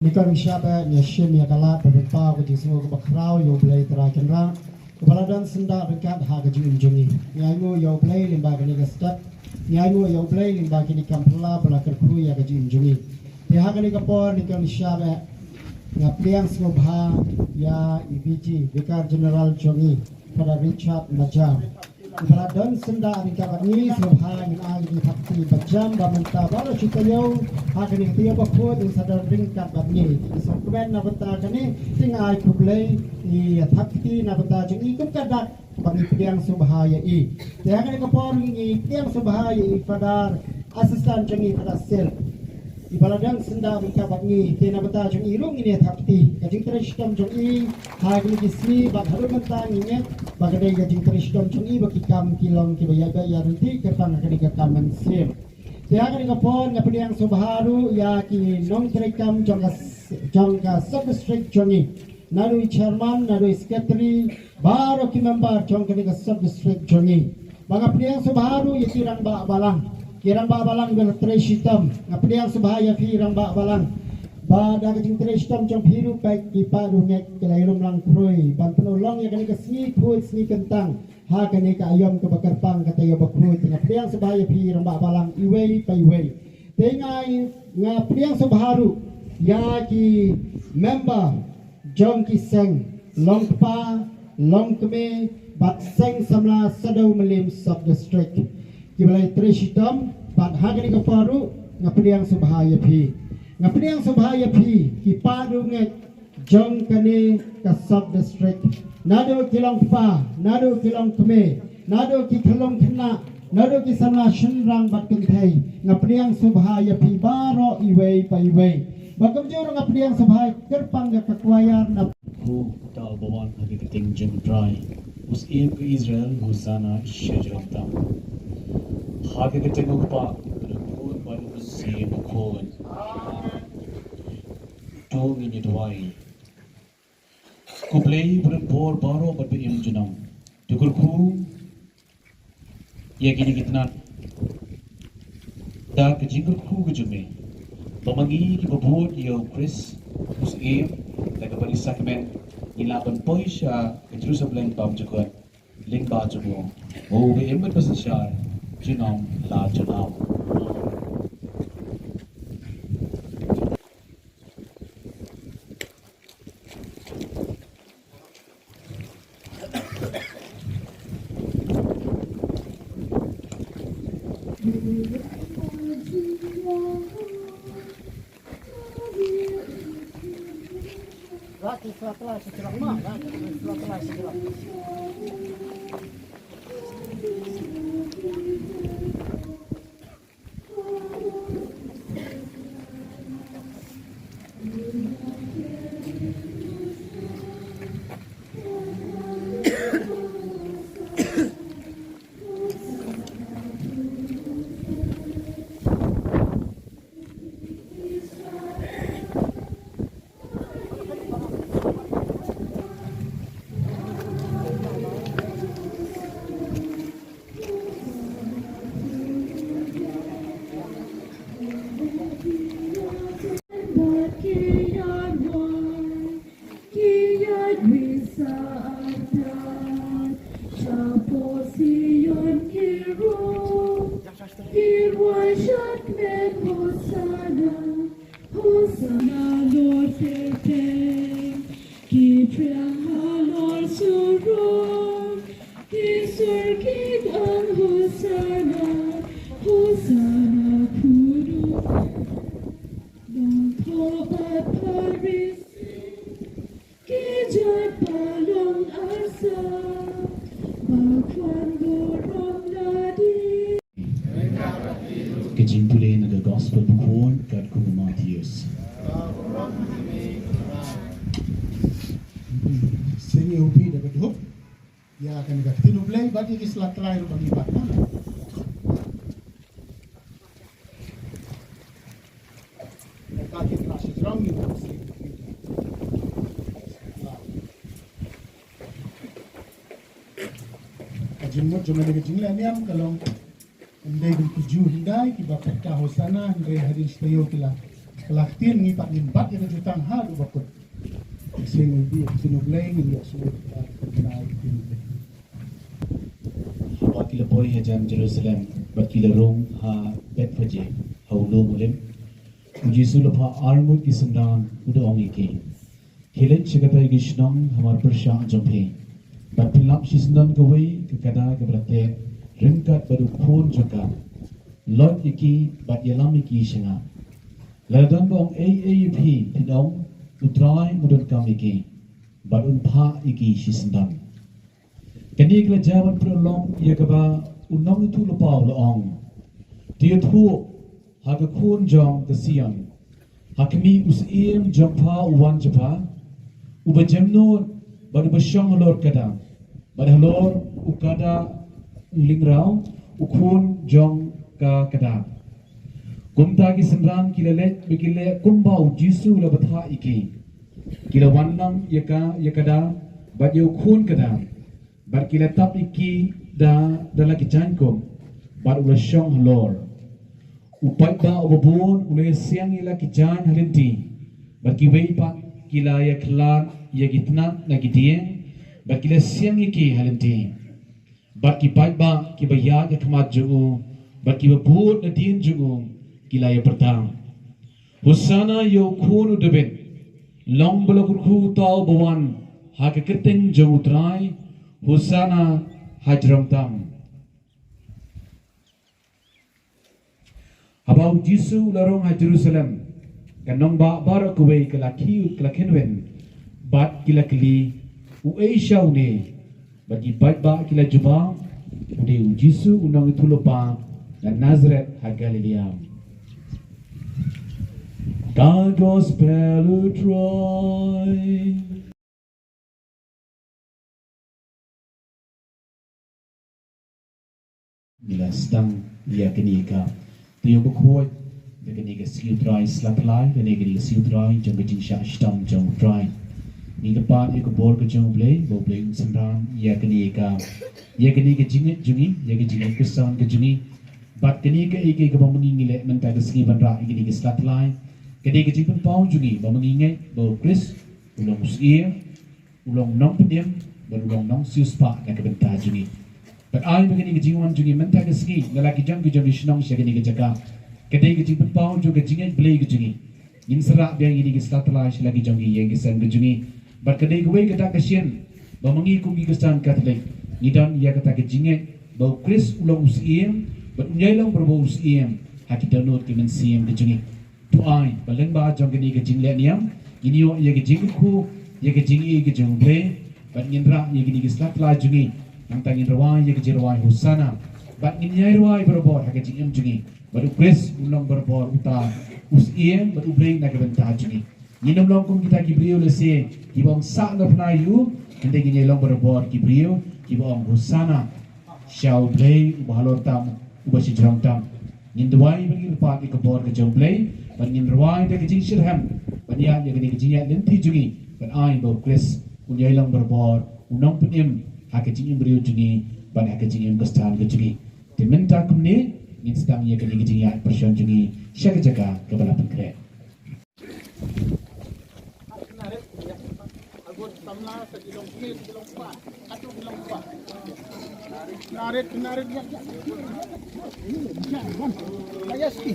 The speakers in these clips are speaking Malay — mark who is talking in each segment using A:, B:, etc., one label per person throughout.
A: Nikon Shabe Nyashim Yakala Pabenta which is Smoke Bakrao, Yo Play Trakenra, Baladan Sunda Rikat Hagaju Jungi, Yamu Yo Play Limbagani Step, Yamu Yo Play Limbagini Kampula, Balakru Yagaju Jungi. The Haganikapor Nikon Shabe Napriang Smobha Ya Ibiji, Vicar General Jongi, Pada Richard Majam. Baladan Sunda Rikabani, Smobha in Agi Pakti, Bajam, Bamenta, Bala Chitayo, Hagani Tia Bakut, in Southern Ringkat Babni. So when Nabatagani, Thing I could play, the Takti Nabatagani, Kukadak, Banipiang Subhaya E. The Haganikapor, Piang Subhaya, Fadar, Assistant Jongi Pada Sel. Ibaladan Sunda Rikabani, Tenabata Jongi, Rungin Takti, Gajing Trishtam Jongi, Hagani Kismi, but Harumantang in it. Bagay gajing Trishtam Jongi, Bakikam Kilong Kibayaga Yaruti, Kapang Kanika Kaman Sim. Kaya kapon Napiang Subharu Yaki Non Trekam Jonga Sub-District Jongi, Nadu Chairman, Nadu Secretary, Baro Kimember Jonga Sub-District Jongi. Bangapiang Subharu Yakirang Balang, Kirang Balang will Treshitam, Napiang Subhaya Firang Balang. Pada kajing Trishtam Jong Hiru Pek Kiparu Nek Kelailum Lang Kroi, Bantuno Long Yakanika Sni Kuit Sni Kentang. Hakanika ayam kebakarpang kata yo bakru tengah priang sebaya pi rambak balang iwei pai wei tengai nga priang subharu ya ki member jong ki seng longpa longkme bat seng samla sadau melim sub district ki balai Treshitam bat hakanika paru nga priang subhaya pi ki padu nge jong kane ka sub district Nado kilong pa, nado kilong kme, nado ki kilong kena, nado ki sana shenrang bat kentay, ngapriang subhaya pi baro iwei pa iwei. Bagam juro ngapriang subhaya kerpang kakwayar na
B: who tal bawan hagiting jim dry us in Israel husana shejramta hagiting pa ko pa si ko to minute wai Kuplay berempor baro berpihim junang. Tukurku, ya kini kitna. Dah kejingkurku kejume. Pemagi kibabut yo Chris Muslim, dah kembali sakmen ilapan poisha ke Jerusalem pam jukut lingba jumo. Oh, be ember pasishar junam la junam.
A: Raki setelah sejarah mah, setelah sejarah. Kejimpulin naga gospel bukon kat kubu Matius. Sini ubi dapat hub. Ya akan dekat tinublay bagi kislah terakhir bagi patah. Kaki klasik rong ni. Kajimut cuma dekat jingla ni am kalong. Andai bertuju hindai ki bapak hosana andai hadir stayo kila
C: Kelaktin ngipat limbat yang jutang ha du bakut. Sing di sinuglay ni sulit kenal ini.
B: Wakil boy hajam Jerusalem wakil rong ha bet faje haulo mulim Jisu lapa armut ki sendang udah ongi ke Hilen cikatai gishnong hamar persya jompe bat pilap si sendang kawai ke kada ke berate ringkat baru khon joka lot iki bat yalam iki shenga ladan bong AAP pidong utrai mudon kami ke bat unpa iki si sendang Kani kala jawan prolong ia kaba unong itu lupa loong. Dia tu haga kun jong kesian. Hakmi usim jong pa uwan japa. Uba jemno badu basyong halor kada. Badu halor ukada lingrau ukun jong ka kada. Kumta ki senrang kilalet bikile kumba ujisu la batha iki. Kila wanang yakada bad ukun kada. Bar kila tap iki da laki jangkom bar ula syong halor upat ba ubabun ula siang ila ki jan halinti bar ki wei pa kila ya klar ya gitna lagi dieng bar kila siang iki halinti bar ki pai ba ki baya ya khamat ju bar ki babun na dien ju kila ya pertang husana yo khunu deben long balakurku tau bawan ha ke keteng jo utrai Husana hajram tam. Habau Jisu larong ha Jerusalem. Kanong ba barak kuway kalaki kalakinwen. Bat kila kili u Asia une. Bagi bat ba kila juba. Ude u Jisu unang itulopa dan Nazareth ha Galilea. God gospel Troy. Bila sedang dia kenika dia berkuat dia kenika siutrai selaplai dan dia kenika siutrai jang kejing syak stam jang utrai ni depan dia kebor ke jang blay sendang dia kenika jingit jungi dia kejing kesan ke jungi bat kenika ike ke bamengi ngile mentah ke segi bandra kenika selaplai kenika kejing pun pau jungi bamengi ngai bo Chris ulong usia ulong nong pendiam ulong nong siuspa nak kebentah jungi But I begini ke jiwan jungi mentah ke segi lalaki jang ke jungi senang siya kini ke jaga kedai ke jingpun pau juga jingai beli ke jungi yin serak biang ini ke setelah siya lagi jungi yang kesan ke jungi but kedai ke wei kata kesian bamangi kungi kesan katolik nidan ia kata ke jingai bau Chris ulang usiem but unyai lang berbau usiem hati download ke mensiem ke jungi tu ai baleng ba jang kini ke jingle niam ini yo ia ke jingku ia ke jingi ke jung beli but nyendra ia kini ke setelah jungi Nang tangin rawai ya kecil rawai husana, bat nginyai rawai berbor hak kecil jungi, baru Chris ulang berbor uta usiem baru bring nak bentah jungi. Nginum long kum kita kibrio lese, kibong sak na penayu, nanti nginyai long berbor kibrio, kibong husana, shau play ubahalor tam ubasi jerang tam. Ngin duai bagi lepat ikabor ke jauh play, bat ngin rawai dia kecil shirham, bat ya kini kecilnya lenti jungi, bat ai baru Chris unyai long berbor unang punim. Hakajing beriu jungi ban hakajing kestan ke jungi diminta kumne ngin sedang ia kini kejing ya persian jungi syak jaga kepala pengkret
C: narit ya ski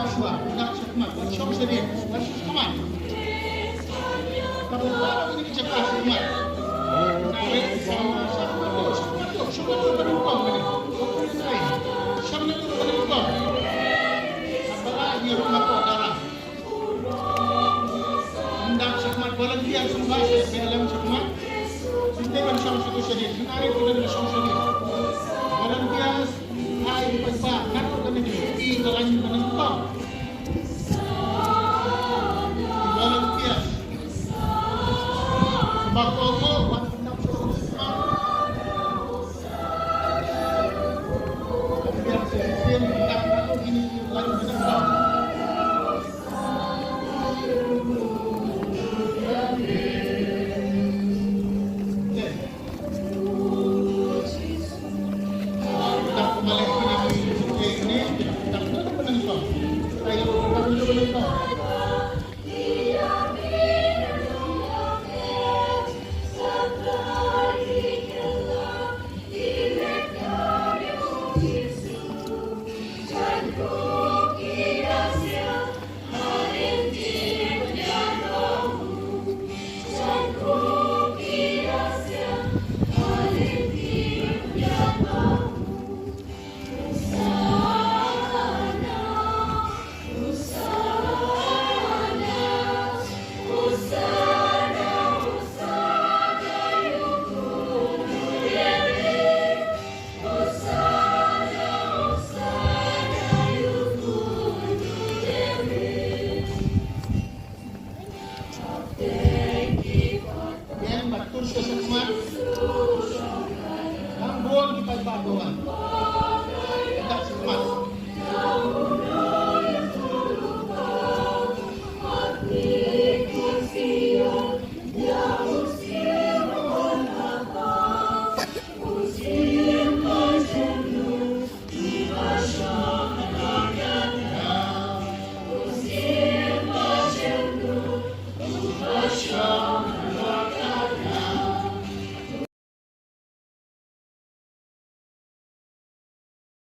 C: Joshua, hendak Sukmat, Wacom sedih, Sukmat. Kamu baru ini cepat Sukmat. Naik sama Sukmat tu berhukum ini. Sama tu berhukum. Apalagi rumah saudara. Hendak Sukmat volunteer semua dalam Sukmat. Sentikan sama satu sedih. Menarik kita dengan sama sedih. Volunteers hai pagba nato kami di dalam menentang volunteers sebab